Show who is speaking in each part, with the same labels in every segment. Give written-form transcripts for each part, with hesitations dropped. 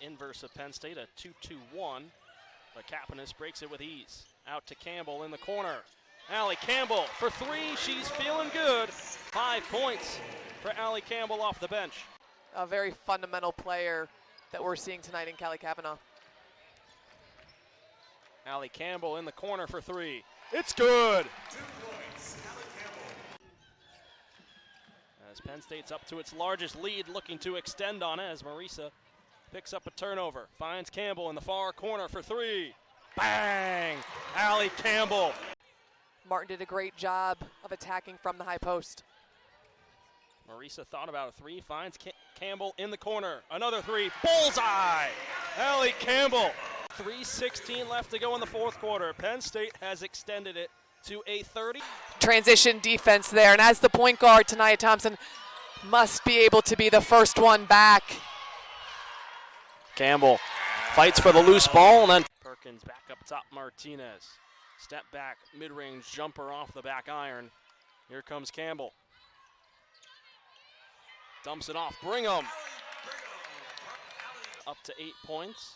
Speaker 1: inverse of Penn State, a 2-2-1. But Capinis breaks it with ease. Out to Campbell in the corner. Alli Campbell for three. She's feeling good. 5 points for Alli Campbell off the bench.
Speaker 2: A very fundamental player that we're seeing tonight in Alli Campbell.
Speaker 1: Alli Campbell in the corner for three. It's good.
Speaker 3: 2 points, Alli Campbell.
Speaker 1: As Penn State's up to its largest lead, looking to extend on it as Marisa picks up a turnover. Finds Campbell in the far corner for three. Bang! Alli Campbell.
Speaker 2: Martin did a great job of attacking from the high post.
Speaker 1: Marisa thought about a three, finds Campbell in the corner. Another three, bullseye! Alli Campbell. 3:16 left to go in the fourth quarter. Penn State has extended it to a 30.
Speaker 2: Transition defense there, and as the point guard, Tania Thompson must be able to be the first one back.
Speaker 1: Campbell fights for the loose ball, and then Perkins back up top, Martinez. Step back, mid-range jumper off the back iron. Here comes Campbell. Dumps it off, Brigham. Up to 8 points.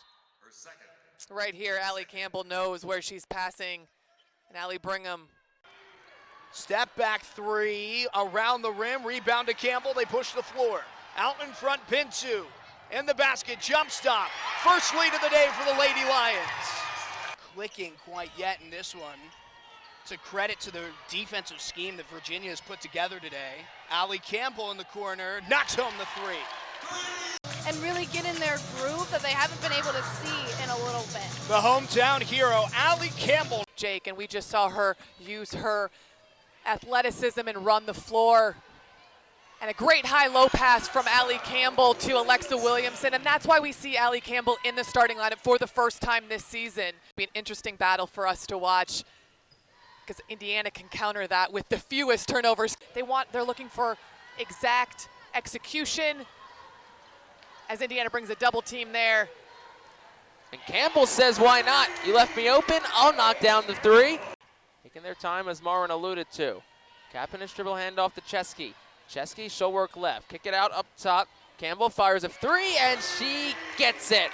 Speaker 2: Right here, Alli Campbell knows where she's passing, and Allie Brigham.
Speaker 4: Step back three, around the rim, rebound to Campbell, they push the floor. Out in front, Pintu, in the basket, jump stop. First lead of the day for the Lady Lions. Clicking quite yet in this one. It's a credit to the defensive scheme that Virginia has put together today. Alli Campbell in the corner, knocks home the three.
Speaker 5: And really get in their groove that they haven't been able to see in a little bit.
Speaker 4: The hometown hero, Alli Campbell.
Speaker 2: Jake, and we just saw her use her athleticism and run the floor. And a great high-low pass from Alli Campbell to Alexa Williamson, and that's why we see Alli Campbell in the starting lineup for the first time this season. It'll be an interesting battle for us to watch because Indiana can counter that with the fewest turnovers. They're looking for exact execution as Indiana brings a double team there.
Speaker 6: And Campbell says, why not? You left me open, I'll knock down the three. Taking their time, as Marwin alluded to. Capinis dribble handoff to Chesky. Chesky, she'll work left. Kick it out up top. Campbell fires a three, and she gets it.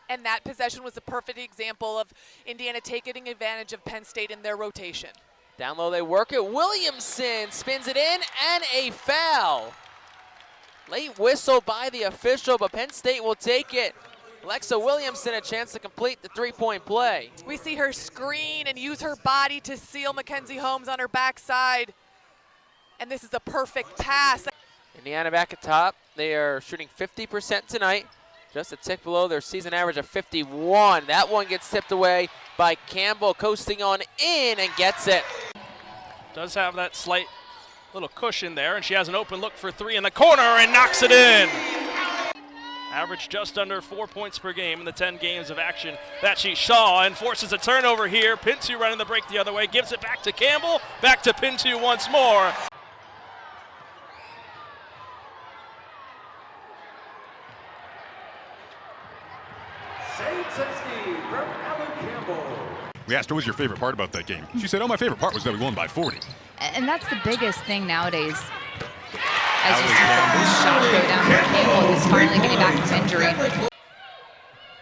Speaker 2: And that possession was a perfect example of Indiana taking advantage of Penn State in their rotation.
Speaker 6: Down low they work it. Williamson spins it in, and a foul. Late whistle by the official, but Penn State will take it. Alexa Williamson a chance to complete the three-point play.
Speaker 2: We see her screen and use her body to seal Mackenzie Holmes on her backside. And this is a perfect pass.
Speaker 6: Indiana back at top. They are shooting 50% tonight, just a tick below their season average of 51. That one gets tipped away by Campbell, coasting on in and gets it.
Speaker 1: Does have that slight little cushion there, and she has an open look for three in the corner and knocks it in. Averaged just under 4 points per game in the 10 games of action that she saw, and forces a turnover here. Pintu running the break the other way, gives it back to Campbell, back to Pintu once more.
Speaker 7: We asked her, what was your favorite part about that game? She said, oh, my favorite part was that we won by 40.
Speaker 8: And that's the biggest thing nowadays. As you see this shot go down for Campbell, who's finally getting back from injury.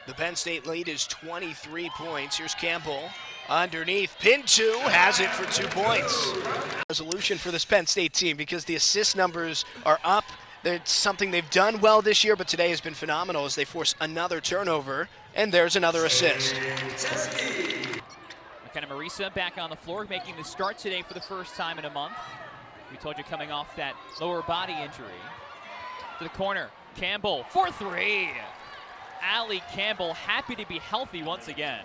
Speaker 4: The Penn State lead is 23 points. Here's Campbell underneath. Pintu has it for 2 points. Resolution for this Penn State team because the assist numbers are up. It's something they've done well this year, but today has been phenomenal as they force another turnover, and there's another assist.
Speaker 9: McKenna Marisa back on the floor, making the start today for the first time in a month. We told you coming off that lower body injury. To the corner, Campbell for three. Alli Campbell happy to be healthy once again.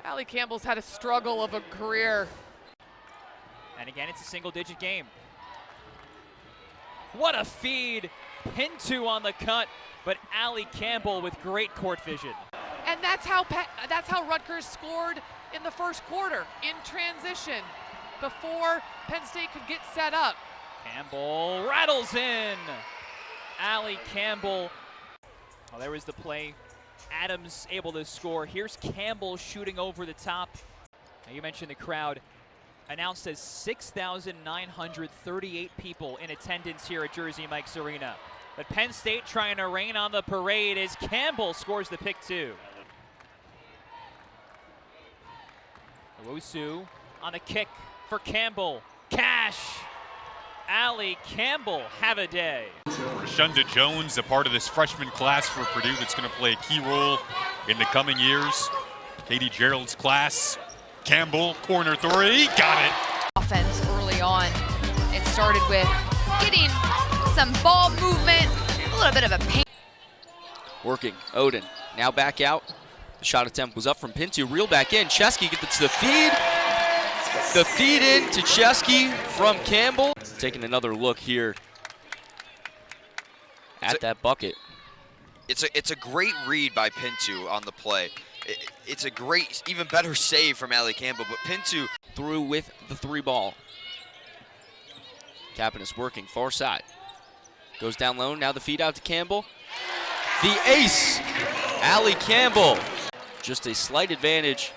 Speaker 2: Alli Campbell's had a struggle of a career.
Speaker 9: And again, it's a single-digit game. What a feed. Pintu on the cut, but Alli Campbell with great court vision.
Speaker 2: And that's how Rutgers scored in the first quarter, in transition, before Penn State could get set up.
Speaker 9: Campbell rattles in. Alli Campbell. Well, there was the play. Adams able to score. Here's Campbell shooting over the top. Now you mentioned the crowd announced as 6,938 people in attendance here at Jersey Mike's Arena. But Penn State trying to rain on the parade as Campbell scores the pick 2. Owusu on the kick for Campbell. Cash. Alli Campbell, have a day.
Speaker 7: Rashunda Jones, a part of this freshman class for Purdue that's going to play a key role in the coming years. Katie Gerald's class. Campbell, corner 3, got it.
Speaker 8: Offense early on. It started with getting some ball movement, a little bit of a pain.
Speaker 10: Working, Oden, now back out. The shot attempt was up from Pinto, reel back in. Chesky gets the feed. The feed in to Chesky from Campbell. Taking another look here at that bucket.
Speaker 11: It's a great read by Pinto on the play. It's a great, even better save from Alli Campbell, but Pinto
Speaker 10: through with the 3 ball. Capinis working far side. Goes down low, now the feed out to Campbell. The ace, Alli Campbell. Just a slight advantage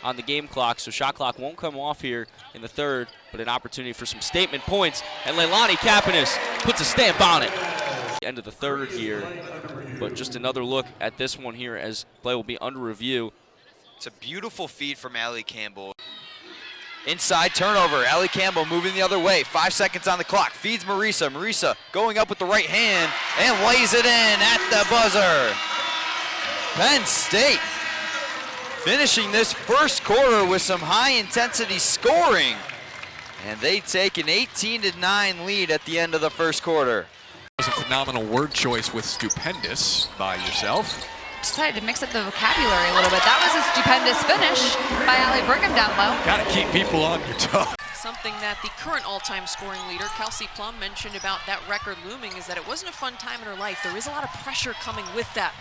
Speaker 10: on the game clock, so shot clock won't come off here in the 3rd, but an opportunity for some statement points, and Leilani Capinis puts a stamp on it. End of the 3rd here, but just another look at this one here as play will be under review.
Speaker 11: It's a beautiful feed from Alli Campbell. Inside turnover, Alli Campbell moving the other way. 5 seconds on the clock, feeds Marisa. Marisa going up with the right hand and lays it in at the buzzer. Penn State finishing this first quarter with some high-intensity scoring, and they take an 18-9 lead at the end of the first quarter.
Speaker 7: That was a phenomenal word choice with stupendous by yourself.
Speaker 8: Decided to mix up the vocabulary a little bit. That was a stupendous finish by Alli Brigham down low.
Speaker 7: Got to keep people on your toes.
Speaker 12: Something that the current all-time scoring leader, Kelsey Plum, mentioned about that record looming is that it wasn't a fun time in her life. There is a lot of pressure coming with that.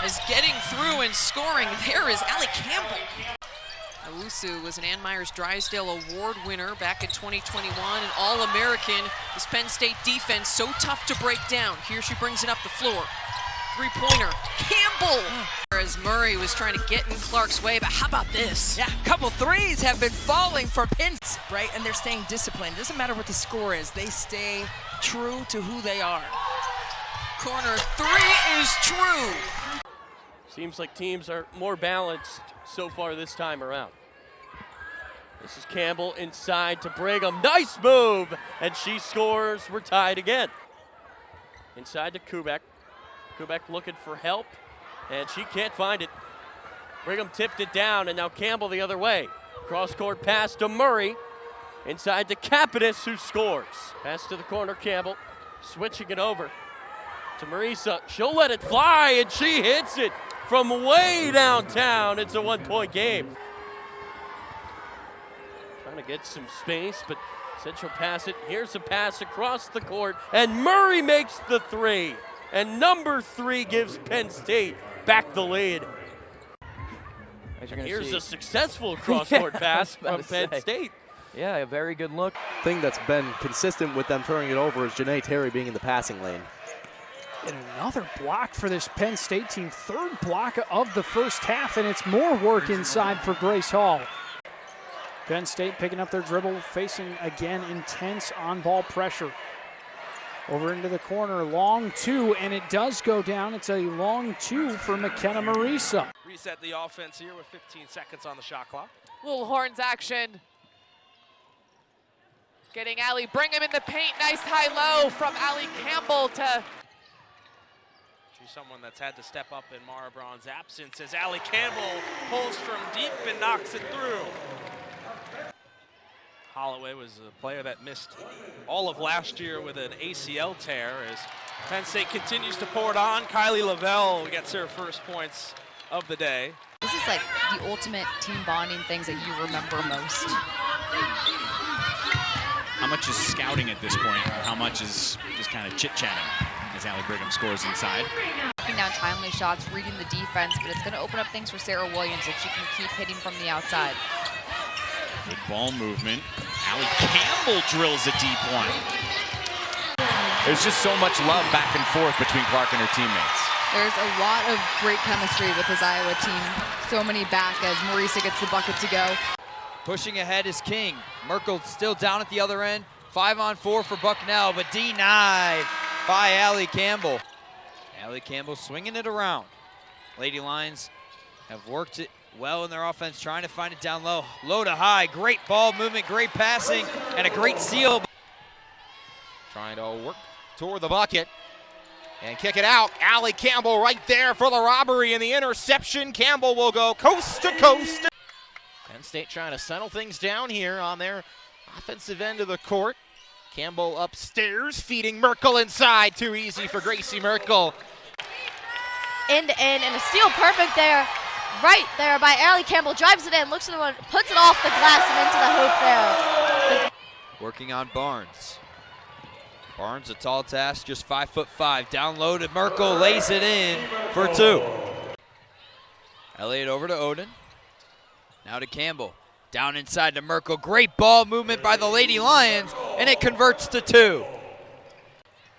Speaker 12: As getting through and scoring, there is Alli Campbell. Owusu was an Ann Myers Drysdale Award winner back in 2021, an All-American. This Penn State defense so tough to break down. Here she brings it up the floor. 3-pointer, Campbell! As Murray was trying to get in Clark's way, but how about this?
Speaker 13: Yeah, a couple threes have been falling for Penn State, right? And they're staying disciplined. Doesn't matter what the score is. They stay true to who they are.
Speaker 12: Corner 3 is true.
Speaker 14: Seems like teams are more balanced so far this time around. This is Campbell inside to Brigham. Nice move! And she scores. We're tied again. Inside to Kubek. Kubek looking for help, and she can't find it. Brigham tipped it down, and now Campbell the other way. Cross-court pass to Murray. Inside to Capinis, who scores. Pass to the corner, Campbell. Switching it over to Marisa. She'll let it fly, and she hits it from way downtown. It's a 1-point game. Trying to get some space, but said she'll pass it. Here's a pass across the court, and Murray makes the 3. And number 3 gives Penn State back the lead. Here's a successful cross-court pass from Penn State.
Speaker 15: Yeah, a very good look. Thing that's been consistent with them turning it over is Janae Terry being in the passing lane.
Speaker 16: And another block for this Penn State team. 3rd block of the first half, and it's more work inside for Grace Hall. Penn State picking up their dribble, facing again intense on-ball pressure. Over into the corner, long 2, and it does go down. It's a long 2 for McKenna Marisa.
Speaker 1: Reset the offense here with 15 seconds on the shot clock.
Speaker 2: Little horns action. Getting Alli Brigham in the paint. Nice high-low from Alli Campbell to...
Speaker 1: She's someone that's had to step up in Mara Braun's absence as Alli Campbell pulls from deep and knocks it through. Holloway was a player that missed all of last year with an ACL tear as Penn State continues to pour it on. Kylie Lavelle gets her first points of the day.
Speaker 8: This is like the ultimate team bonding things that you remember most.
Speaker 17: How much is scouting at this point? How much is just kind of chit-chatting as Alli Brigham scores inside?
Speaker 8: Knocking down timely shots, reading the defense, but it's going to open up things for Sarah Williams if she can keep hitting from the outside.
Speaker 17: Good ball movement. Alli Campbell drills a deep one.
Speaker 18: There's just so much love back and forth between Clark and her teammates.
Speaker 8: There's a lot of great chemistry with this Iowa team. So many back as Marisa gets the bucket to go.
Speaker 11: Pushing ahead is King. Merkel still down at the other end. 5-on-4 for Bucknell, but denied by Alli Campbell. Alli Campbell swinging it around. Lady Lions have worked it well in their offense, trying to find it down low. Low to high, great ball movement, great passing, and a great seal.
Speaker 19: Trying to work toward the bucket and kick it out. Alli Campbell right there for the robbery and the interception. Campbell will go coast to coast. Penn State trying to settle things down here on their offensive end of the court. Campbell upstairs, feeding Merkel inside. Too easy for Gracie Merkel.
Speaker 5: End to end, and a steal perfect there. Right there by Alli Campbell. Drives it in, looks at the one, puts it off the glass and into the hoop there.
Speaker 11: Working on Barnes. Barnes, a tall task, just 5'5". Down low to Merkel, lays it in for 2. Elliott over to Oden. Now to Campbell. Down inside to Merkel. Great ball movement by the Lady Lions, and it converts to 2.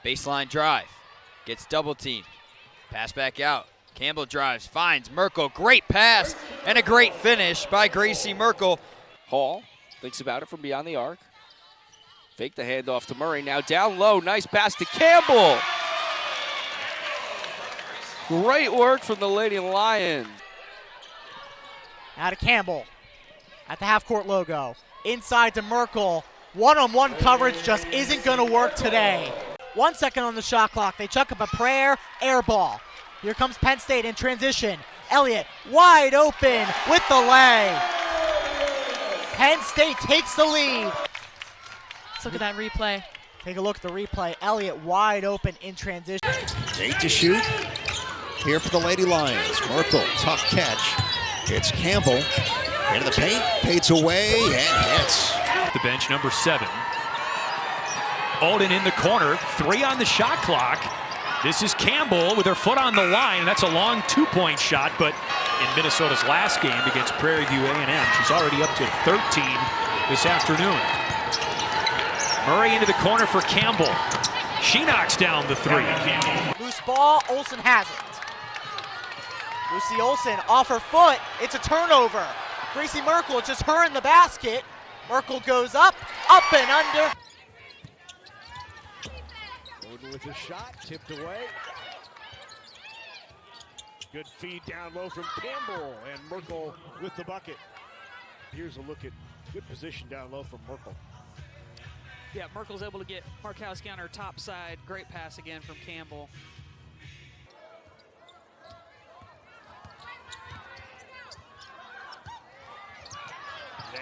Speaker 11: Baseline drive. Gets double teamed. Pass back out. Campbell drives, finds Merkel. Great pass and a great finish by Gracie Merkel.
Speaker 10: Hall thinks about it from beyond the arc. Fake the handoff to Murray. Now down low. Nice pass to Campbell. Great work from the Lady Lions.
Speaker 20: Now to Campbell at the half-court logo. Inside to Merkel. One-on-one coverage just isn't going to work today. 1 second on the shot clock. They chuck up a prayer, air ball. Here comes Penn State in transition. Elliott wide open with the lay. Penn State takes the lead.
Speaker 12: Let's look at that replay.
Speaker 20: Take a look at the replay. Elliott wide open in transition.
Speaker 21: 8 to shoot. Here for the Lady Lions. Merkel, tough catch. It's Campbell. Into the paint, fades away, and hits.
Speaker 22: The bench, number 7. Oden in the corner, 3 on the shot clock. This is Campbell with her foot on the line. That's a long 2-point shot, but in Minnesota's last game against Prairie View A&M, she's already up to 13 this afternoon. Murray into the corner for Campbell. She knocks down the 3.
Speaker 20: Loose ball, Olsen has it. Lucy Olsen off her foot, it's a turnover. Gracie Merkel, just her in the basket. Merkel goes up and under.
Speaker 3: Oden with a shot, tipped away. Good feed down low from Campbell, and Merkel with the bucket. Here's a look at good position down low from Merkel.
Speaker 23: Yeah, Merkel's able to get Markowski on her top side. Great pass again from Campbell.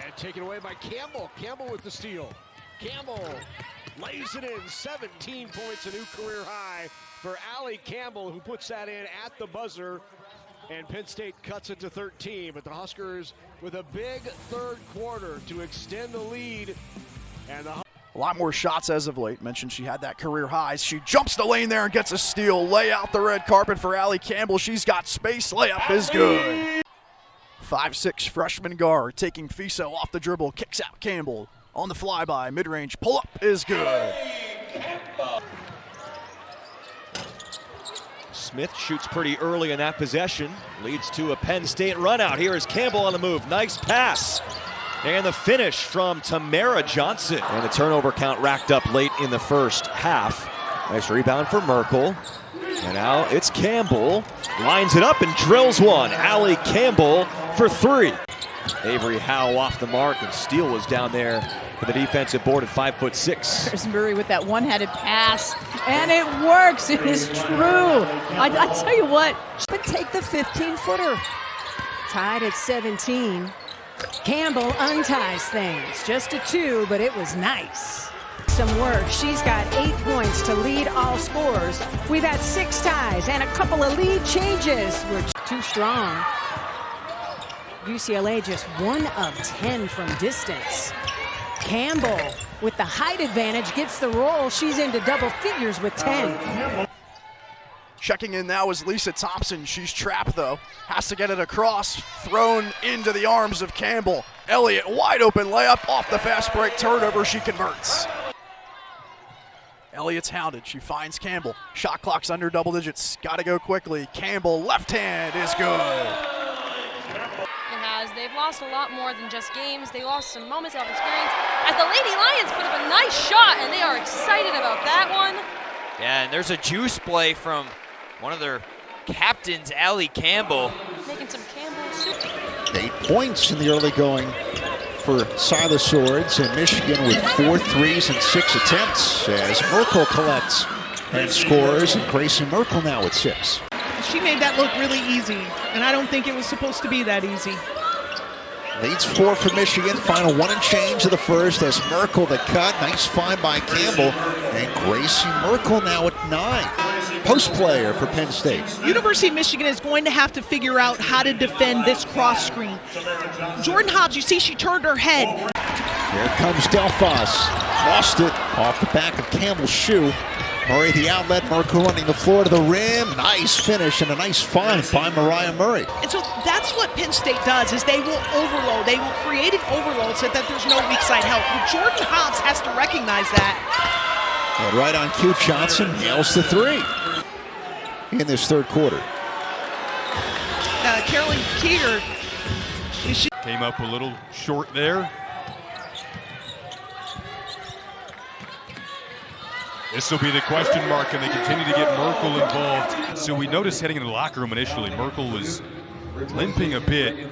Speaker 3: And taken away by Campbell. Campbell with the steal. Campbell lays it in. 17 points, a new career high for Alli Campbell, who puts that in at the buzzer. And Penn State cuts it to 13. But the Huskers with a big third quarter to extend the lead. And
Speaker 24: a lot more shots as of late. Mentioned she had that career high. She jumps the lane there and gets a steal. Lay out the red carpet for Alli Campbell. She's got space. Layup is good. 5'6" freshman guard taking Fiso off the dribble, kicks out Campbell on the flyby, mid-range pull-up is good.
Speaker 25: Smith shoots pretty early in that possession, leads to a Penn State run out. Here is Campbell on the move, nice pass. And the finish from Tamara Johnson. And the turnover count racked up late in the first half. Nice rebound for Merkel. And now it's Campbell, lines it up and drills one. Alli Campbell for 3. Avery Howe off the mark, and Steele was down there for the defensive board at 5'6".
Speaker 26: There's Murray with that one-handed pass, and it works. It is true. I tell you what.
Speaker 27: But take the 15-footer. Tied at 17. Campbell unties things. Just a 2, but it was nice. Some work. She's got 8 points to lead all scorers. We've had 6 ties and a couple of lead changes. We're too strong. UCLA just 1 of 10 from distance. Campbell with the height advantage gets the roll. She's into double figures with 10.
Speaker 24: Checking in now is Lisa Thompson. She's trapped though. Has to get it across. Thrown into the arms of Campbell. Elliott wide open layup off the fast break turnover. She converts. Elliott's hounded. She finds Campbell. Shot clock's under double digits. Got to go quickly. Campbell left hand is good.
Speaker 5: And
Speaker 4: has. They've lost a lot more than just games. They lost some moments of experience. As the Lady Lions put up a nice shot, and they are excited about that one.
Speaker 11: Yeah, and there's a juice play from one of their captains, Alli Campbell.
Speaker 4: Making some Campbell soup.
Speaker 21: 8 points in the early going for Silas Swords, and Michigan with 4 threes and 6 attempts as Merkel collects and scores, and Gracie Merkel now with 6.
Speaker 6: She made that look really easy, and I don't think it was supposed to be that easy.
Speaker 21: Leads 4 for Michigan, final 1 and change of the first as Merkel the cut. Nice find by Campbell, and Gracie Merkel now at 9. Post player for Penn State.
Speaker 6: University of Michigan is going to have to figure out how to defend this cross screen. Jordan Hobbs, you see she turned her head.
Speaker 21: Here comes Delphos. Lost it off the back of Campbell's shoe. Murray the outlet, Merkel running the floor to the rim. Nice finish and a nice find by Mariah Murray.
Speaker 6: And so that's what Penn State does, is they will overload. They will create an overload so that there's no weak side help. And Jordan Hobbs has to recognize that.
Speaker 21: And right on cue, Johnson nails the 3 in this third quarter.
Speaker 6: Carolyn Keeger.
Speaker 7: Came up a little short there. This will be the question mark, and they continue to get Merkel involved. So we noticed heading into the locker room initially, Merkel was limping a bit.